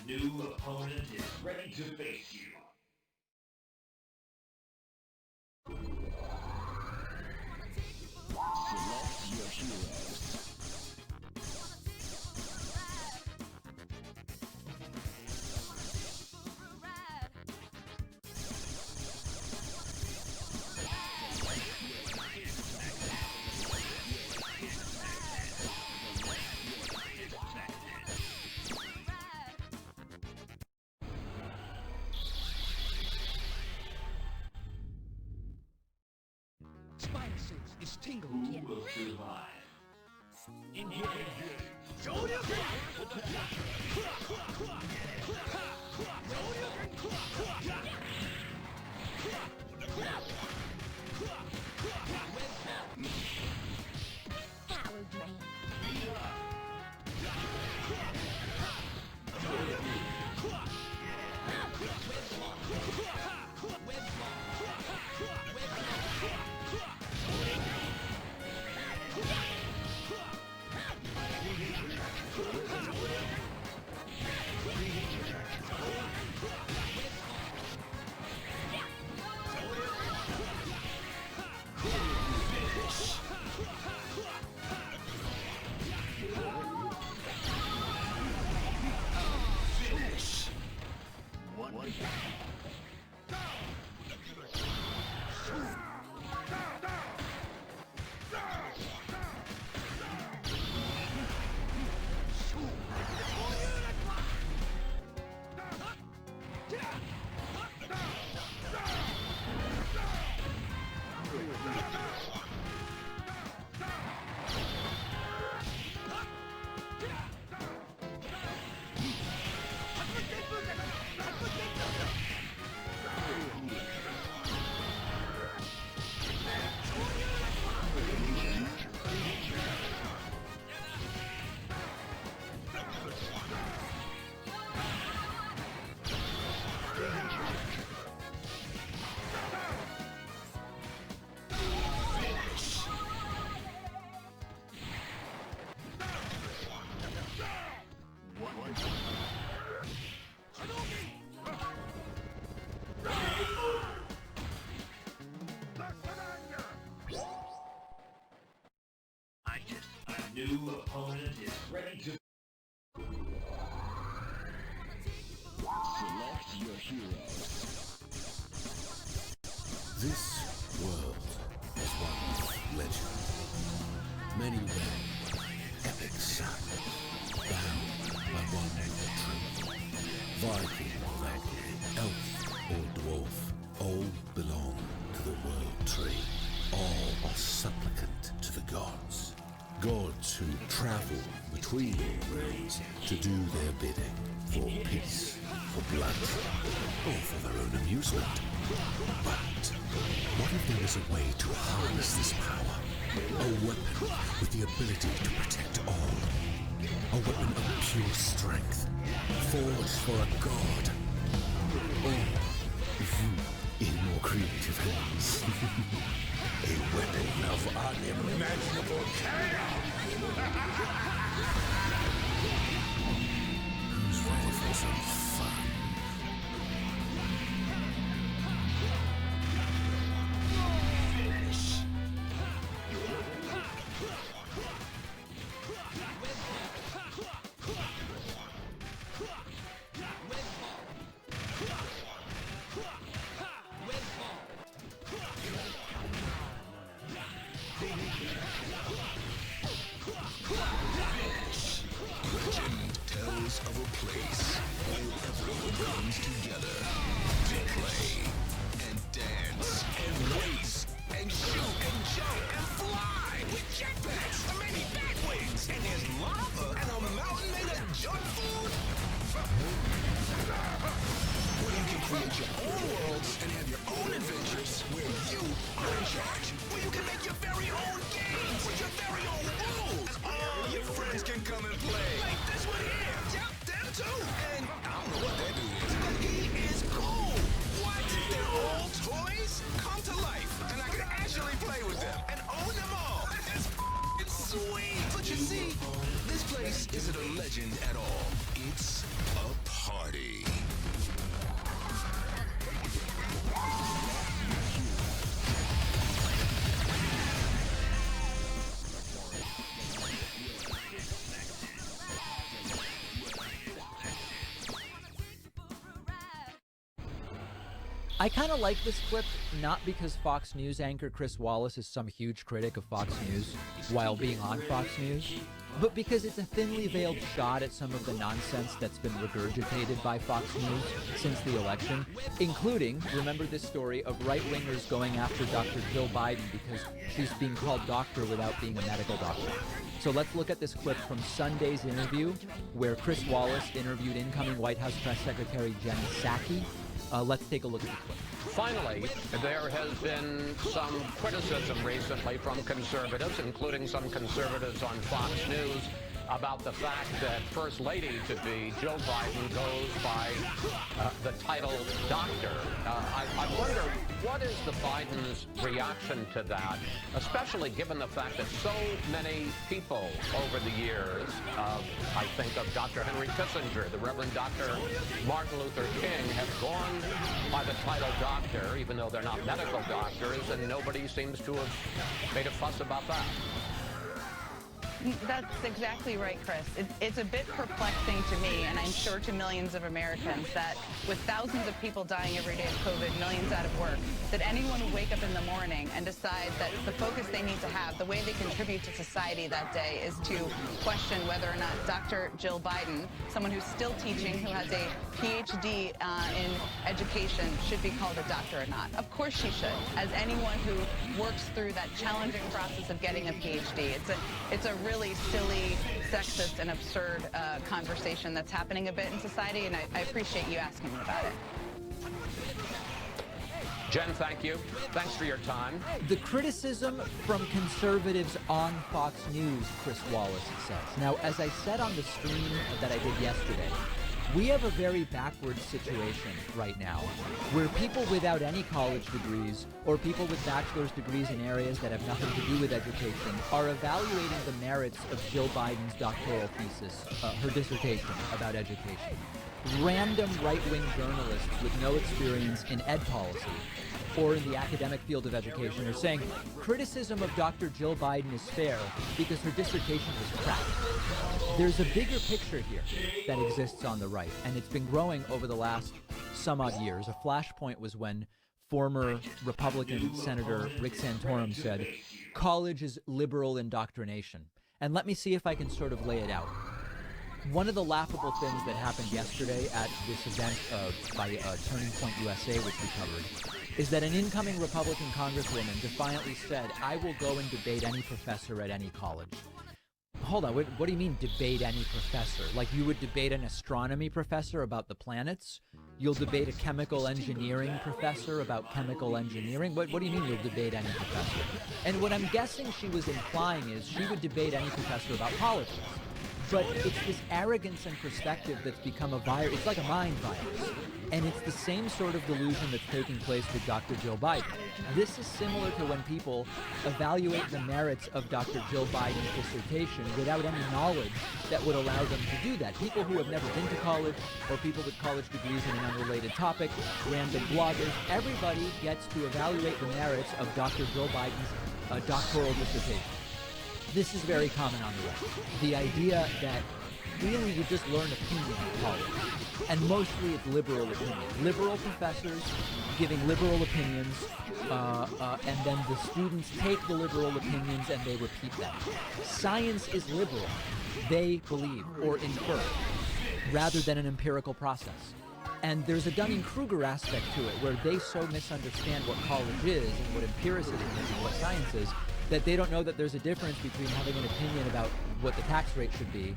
New opponent is ready to face you. Select your hero. Is tingled. Who will survive? Engage! Power drain. new opponent is ready to... Select your hero. This world is one of legend. Many realms, epic sagas, bound by one truth. Viking or Valkyrie, elf or dwarf, all belong to the world tree. All are supplicant to the gods. Gods who travel between realms to do their bidding for peace, for blood, or for their own amusement. But what if there is a way to harness this power? A weapon with the ability to protect all. A weapon of pure strength, forged for a god. Or, in more creative hands, a weapon of unimaginable chaos! Who's ready for some fun? Finish. Legend tells of a place where everyone comes together to play and dance and race and shoot and jump and fly with jetpacks and maybe bat wings, and there's lava and a mountain made of junk food. Where you can create your own worlds and have your own adventures, where you are in charge, where you can make your very own games with your very own rules. All your friends can come and play. Like this one here. Yep, them too. And I don't know what that dude is, but he is cool. What? Their old toys come to life, and I can actually play with them and own them all. That's f***ing sweet. But you see, this place isn't a legend at all. It's a party. I kind of like this clip, not because Fox News anchor Chris Wallace is some huge critic of Fox News while being on Fox News, but because it's a thinly veiled shot at some of the nonsense that's been regurgitated by Fox News since the election, including, remember this story of right-wingers going after Dr. Jill Biden because she's being called doctor without being a medical doctor. So let's look at this clip from Sunday's interview where Chris Wallace interviewed incoming White House Press Secretary Jen Psaki. Let's take a look at the clip. Finally, there has been some criticism recently from conservatives, including some conservatives on Fox News, about the fact that First Lady-to-be Jill Biden goes by the title doctor. I wonder, what is the Biden's reaction to that, especially given the fact that so many people over the years, I think of Dr. Henry Kissinger, the Reverend Dr. Martin Luther King, have gone by the title doctor, even though they're not medical doctors, and nobody seems to have made a fuss about that. That's exactly right, Chris. It's a bit perplexing to me, and I'm sure to millions of Americans, that with thousands of people dying every day of COVID, millions out of work, that anyone would wake up in the morning and decide that the focus they need to have, the way they contribute to society that day, is to question whether or not Dr. Jill Biden, someone who's still teaching, who has a PhD in education, should be called a doctor or not. Of course she should, as anyone who works through that challenging process of getting a PhD. It's a really silly, sexist, and absurd conversation that's happening a bit in society, and I appreciate you asking me about it. Jen, thank you. Thanks for your time. The criticism from conservatives on Fox News, Chris Wallace says. Now, as I said on the stream that I did yesterday, we have a very backward situation right now where people without any college degrees or people with bachelor's degrees in areas that have nothing to do with education are evaluating the merits of Jill Biden's doctoral thesis, her dissertation about education. Random right-wing journalists with no experience in ed policy or in the academic field of education are saying criticism of Dr. Jill Biden is fair because her dissertation was crap. There's a bigger picture here that exists on the right, and it's been growing over the last some odd years. A flashpoint was when former Republican Senator Rick Santorum said, college is liberal indoctrination. And let me see if I can sort of lay it out. One of the laughable things that happened yesterday at this event by Turning Point USA, which we covered, is that an incoming Republican congresswoman defiantly said, I will go and debate any professor at any college. Hold on, what do you mean debate any professor? Like you would debate an astronomy professor about the planets? You'll debate a chemical engineering professor about chemical engineering? What do you mean you'll debate any professor? And what I'm guessing she was implying is she would debate any professor about politics. But it's this arrogance and perspective that's become a virus. It's like a mind virus. And it's the same sort of delusion that's taking place with Dr. Jill Biden. This is similar to when people evaluate the merits of Dr. Jill Biden's dissertation without any knowledge that would allow them to do that. People who have never been to college, or people with college degrees in an unrelated topic, random bloggers, everybody gets to evaluate the merits of Dr. Jill Biden's doctoral dissertation. This is very common on the right. The idea that really you just learn opinion in college. And mostly it's liberal opinion. Liberal professors giving liberal opinions, and then the students take the liberal opinions and they repeat them. Science is liberal. They believe or infer, rather than an empirical process. And there's a Dunning-Kruger aspect to it where they so misunderstand what college is and what empiricism is and what science is that they don't know that there's a difference between having an opinion about what the tax rate should be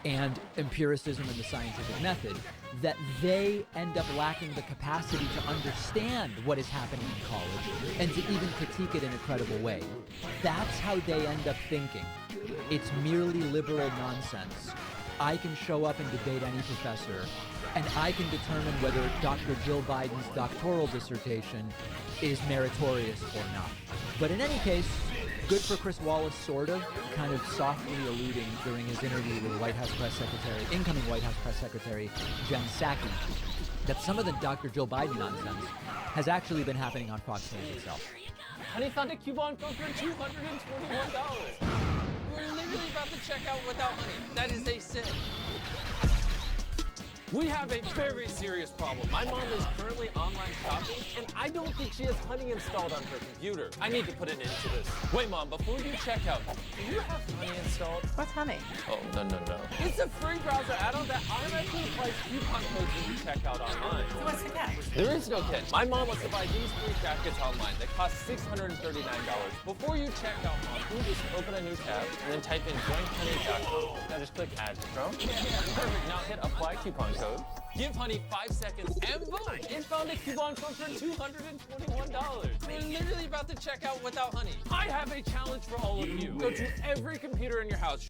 and empiricism and the scientific method, that they end up lacking the capacity to understand what is happening in college and to even critique it in a credible way. That's how they end up thinking. It's merely liberal nonsense. I can show up and debate any professor, and I can determine whether Dr. Jill Biden's doctoral dissertation is meritorious or not. But in any case, good for Chris Wallace, sort of, kind of softly alluding during his interview with White House Press Secretary, incoming White House Press Secretary Jen Psaki, that some of the Dr. Jill Biden nonsense has actually been happening on Fox News itself. Honey found a coupon code for $221. We're literally about to check out without honey. That is a sin. We have a very serious problem. My mom is currently online shopping, and I don't think she has honey installed on her computer. I need to put an end to this. Wait, Mom, before you check out, do you have honey installed? What's honey? Oh, no. It's a free browser add-on that automatically applies coupon codes when you check out online. So what's the catch? There is no catch. My mom wants to buy these 3 jackets online that cost $639. Before you check out, Mom, can you just open a new tab and then type in joinhoney.com. Now just click add to Chrome. Perfect. Now hit apply coupon code. Give honey 5 seconds and boom! It found a coupon code for $221. We're literally about to check out without honey. I have a challenge for all of you. Go to every computer in your house.